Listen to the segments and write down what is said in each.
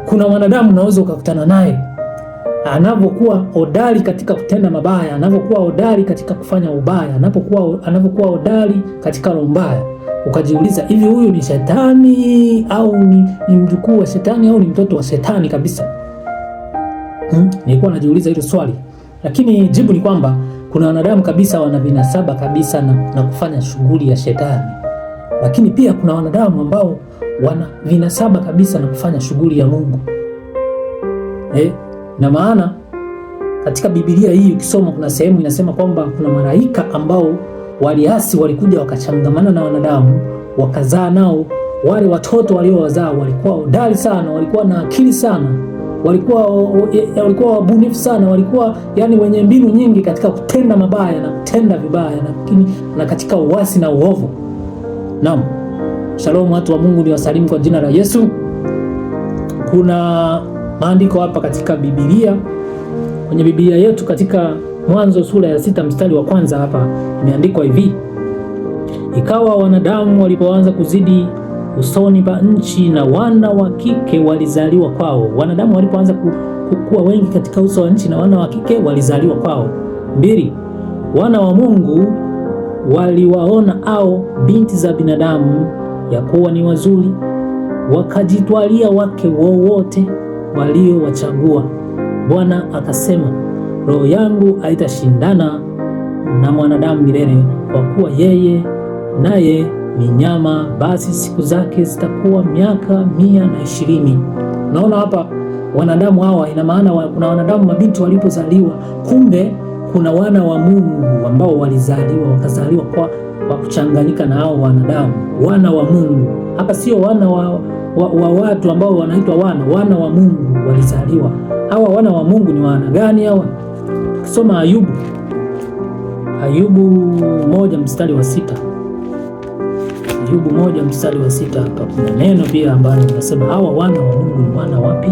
Kuna wanadamu unaweza ukakutana naye anapokuwa hodari katika kutenda mabaya, anapokuwa hodari katika kufanya ubaya, anapokuwa hodari katika roho mbaya, ukajiuliza, hivi huyu ni shetani au ni mjukuu wa shetani au ni mtoto wa shetani kabisa? Nilikuwa najiuliza hilo swali, lakini jibu ni kwamba kuna wanadamu kabisa wana vinasaba kabisa na kufanya shughuli ya shetani, lakini pia kuna wanadamu ambao wana vinasaba kabisa na kufanya shughuli ya Mungu. Na maana katika Biblia hii ukisoma, kuna sehemu inasema kwamba kuna malaika ambao waliasi, walikuja wakachangamana na wanadamu, wakazaa nao. Wale watoto waliowazaa walikuwa hodari sana, walikuwa na akili sana, walikuwa wabunifu sana, walikuwa yani wenye mbinu nyingi katika kutenda mabaya na kutenda vibaya na katika uasi na uovu. Naam. Shalom watu wa Mungu, niwasalimu kwa jina la Yesu. Kuna maandiko hapa katika Biblia, kwenye Biblia yetu katika Mwanzo sura ya 6 mstari wa 1 hapa imeandikwa hivi: ikawa wanadamu walipoanza kuzidi usoni pa nchi na wana wa kike walizaliwa kwao. Wanadamu walipoanza kukua wengi katika uso wa nchi na wana wa kike walizaliwa kwao. 2, wana wa Mungu waliwaona au binti za binadamu ya kuwa ni wazuri, wakajitwalia wake wowote waliowachagua. Bwana akasema, roho yangu haitashindana na mwanadamu milele, kwa kuwa yeye naye ni nyama, basi siku zake zitakuwa miaka 120. Unaona hapa wanadamu hawa, ina maana kuna wanadamu mabinti walipozaliwa, kumbe kuna wana wa Mungu ambao wakazaliwa kwa kuchanganyika na hao wanadamu. Wana wa Mungu hapa sio wana wa watu ambao wanaitwa wana wa Mungu walizaliwa. Hawa wana wa Mungu ni wana gani hawa? Tukisoma Ayubu 1 mstari wa 6. Ayubu 1 mstari wa 6, hapa kuna neno pia ambalo linasema hawa wana wa Mungu ni wana wapi?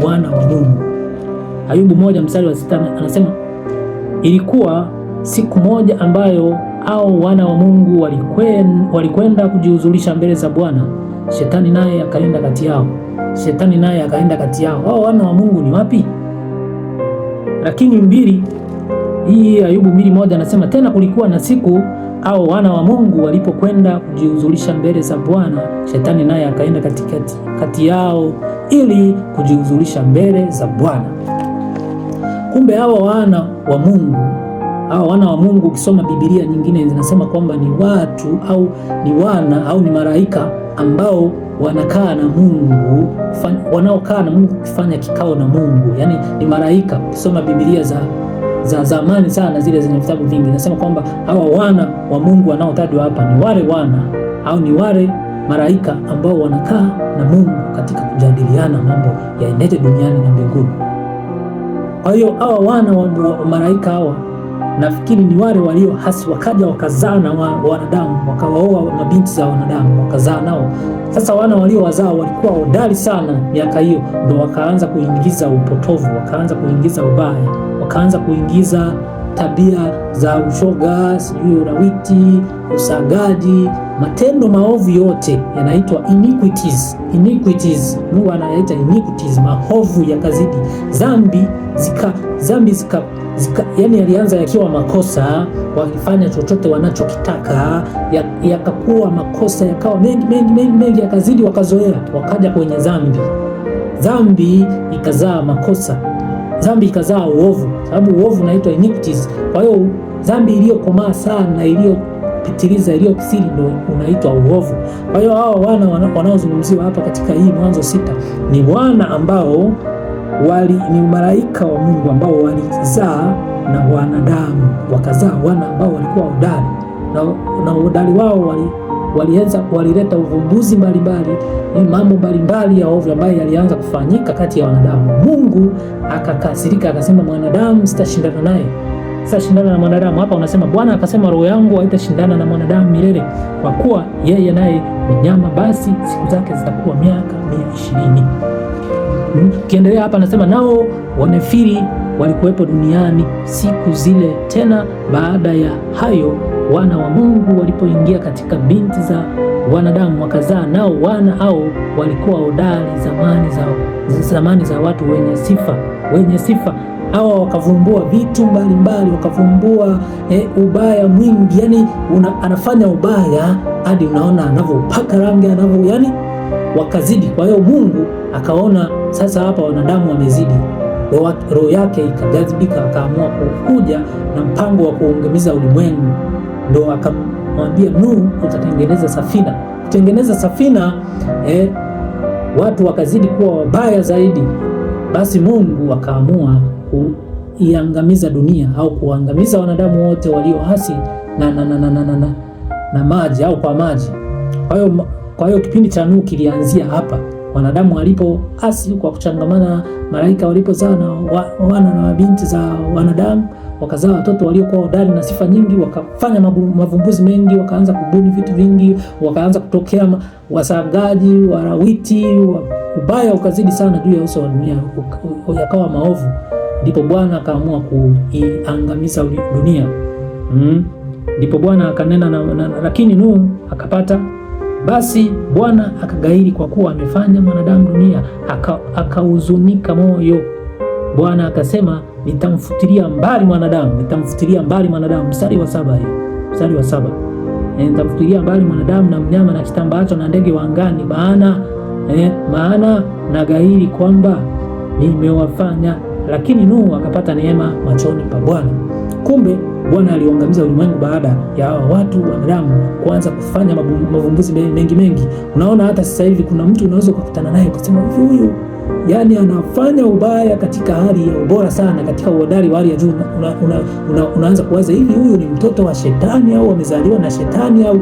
Wana wa Mungu. Ayubu 1 mstari wa 6 anasema, ilikuwa siku moja ambayo hao wana wa Mungu walikwenda kujihuzulisha mbele za Bwana, shetani naye akaenda kati yao. Hao wana wa Mungu ni wapi? Lakini hii Ayubu 2:1 anasema, tena kulikuwa na siku hao wana wa Mungu walipokwenda kujihuzulisha mbele za Bwana, shetani naye akaenda kati yao ili kujihuzulisha mbele za Bwana. Kumbe hawa wana wa Mungu ukisoma Biblia nyingine zinasema kwamba ni watu au ni malaika ambao wanakaa na Mungu, wanaokaa na Mungu kufanya kikao na Mungu. Yaani ni malaika. Ukisoma Biblia za zamani sana, zile zenye vitabu vingi, nasema kwamba hawa wana wa Mungu wanaotajwa hapa ni wale wana au ni wale malaika ambao wanakaa na Mungu katika kujadiliana mambo yaendeje duniani na mbinguni. Kwa hiyo hawa wana wa malaika hawa nafikiri ni wale walio hasi, wakaja wakazaa na wanadamu, wakawaoa mabinti za wanadamu, wakazaa nao. Sasa wana waliowazaa walikuwa hodari sana miaka hiyo, ndio wakaanza kuingiza upotovu, wakaanza kuingiza ubaya, wakaanza kuingiza tabia za ushoga, sijui ulawiti, usagaji, matendo maovu yote yanaitwa iniquities. Mungu anayaita iniquities, maovu yakazidi, dhambi zika yani yalianza yakiwa makosa, wakifanya chochote wanachokitaka, yakakuwa makosa, yakawa mengi, yakazidi, wakazoea, wakaja kwenye dhambi ikazaa makosa, dhambi ikazaa uovu, sababu uovu unaitwa iniquities. Kwa hiyo dhambi iliyokomaa sana, iliyopitiliza, iliyokithiri ndio unaitwa uovu. Kwa hiyo hao wana wanaozungumziwa hapa katika hii Mwanzo 6 ni wana ambao ni malaika wa Mungu ambao walizaa na wanadamu, wakazaa wana ambao walikuwa hodari, na hodari wao walileta uvumbuzi mbalimbali, mambo mbalimbali ya ovyo ambayo yalianza kufanyika kati ya wanadamu. Mungu akakasirika, akasema mwanadamu sitashindana na mwanadamu. Hapa unasema Bwana akasema, roho yangu haitashindana na mwanadamu milele, kwa kuwa yeye naye ni nyama, basi siku zake zitakuwa miaka 120. Kiendelea hapa anasema, nao wanefiri walikuwepo duniani siku zile. Tena baada ya hayo wana wa Mungu walipoingia katika binti za wanadamu wakazaa nao wana, au walikuwa hodari zamani za watu wenye sifa. Hawa wakavumbua vitu mbalimbali, wakavumbua ubaya mwingi, yani anafanya ubaya hadi unaona anavyopaka rangi yani wakazidi. Kwa hiyo Mungu akaona sasa hapa wanadamu wamezidi, roho yake ikagazibika, akaamua kuja na mpango wa kuangamiza ulimwengu. Ndio akamwambia Nuhu, utatengeneza safina. Kutengeneza safina, watu wakazidi kuwa wabaya zaidi. Basi Mungu akaamua kuiangamiza dunia au kuangamiza wanadamu wote walioasi na maji au kwa maji. Kwa hiyo kipindi cha Nuhu kilianzia hapa, wanadamu walipoasi kwa kuchangamana, malaika walipozaa na wana na binti za wanadamu, wakazaa watoto waliokuwa hodari na sifa nyingi, wakafanya mavumbuzi mengi, wakaanza kubuni vitu vingi, wakaanza kutokea wasagaji, warawiti, ubaya ukazidi sana juu ya uso wa dunia, yakawa maovu. Ndipo Bwana akaamua kuiangamiza dunia. Ndipo Bwana akanena lakini Nuhu akapata. Basi Bwana akagairi kwa kuwa amefanya mwanadamu dunia, akahuzunika moyo. Bwana akasema, nitamfutilia mbali mwanadamu. Mstari wa 7 nitamfutilia mbali mwanadamu na mnyama na kitambaacho na ndege wa angani, maana nagairi kwamba nimewafanya. Lakini Nuhu akapata neema machoni pa Bwana. Kumbe Bwana aliangamiza ulimwengu baada ya watu wanadamu kuanza kufanya mavumbuzi mengi. Unaona hata sasa hivi kuna mtu unaweza kukutana naye kusema huyu yani anafanya ubaya katika hali ya ubora sana, katika uhodari wa hali ya juu. Unaanza kuwaza hivi, huyu ni mtoto wa shetani au amezaliwa na shetani au.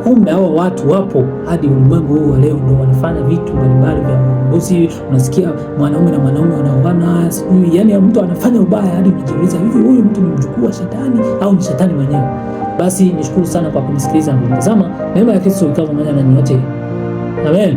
Kumbe hao watu wapo hadi ulimwengu huu wa leo, ndio wanafanya vitu mbalimbali vya mbuzi. Unasikia mwanaume na mwanaume wanaoana, yani mtu anafanya ubaya hadi unajiuliza hivi, huyu mtu ni mjukuu wa shetani au ni shetani mwenyewe? Basi nishukuru sana kwa kunisikiliza na kutazama. Neema ya Kristo ikawa pamoja na nyote. Amen.